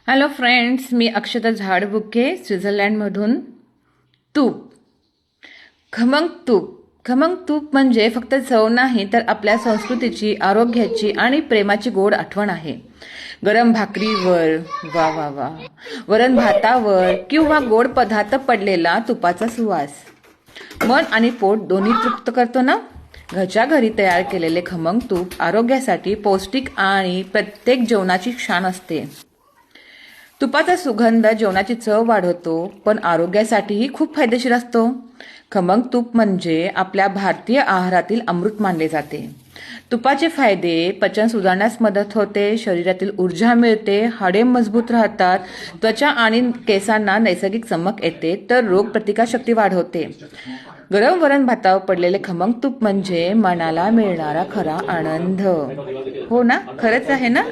Hello friends, मी अक्षता झाडबुके स्वित्झर्लंडमधून. तूप, खमंग तूप. खमंग तूप म्हणजे फक्त चव नाही तर आपल्या संस्कृतीची, आरोग्याची आणि प्रेमाची गोड आठवण आहे. गरम भाकरीवर, वा वा वा, वरण भातावर किंवा गोड पदार्थ पडलेला तुपाचा सुवास मन आणि पोट दोन्ही तृप्त करतो ना. घरच्या घरी तयार केलेले खमंग तूप आरोग्यासाठी पौष्टिक आणि प्रत्येक जेवणाची शान असते. तुपाचा सुगंध जेवणाची चव वाढवतो, पण आरोग्यासाठीही खूप फायदेशीर असतो. खमंग तूप म्हणजे आपल्या भारतीय आहारातील अमृत मानले जाते. तुपाचे फायदे: पचन सुधारण्यास मदत होते, शरीरातील ऊर्जा मिळते, हाडे मजबूत राहतात, त्वचा आणि केसांना नैसर्गिक चमक येते, तर रोग प्रतिकारशक्ती वाढवते. गरम वरण भातावर पडलेले खमंग तूप म्हणजे मनाला मिळणारा खरा आनंद. हो ना, खरंच आहे ना.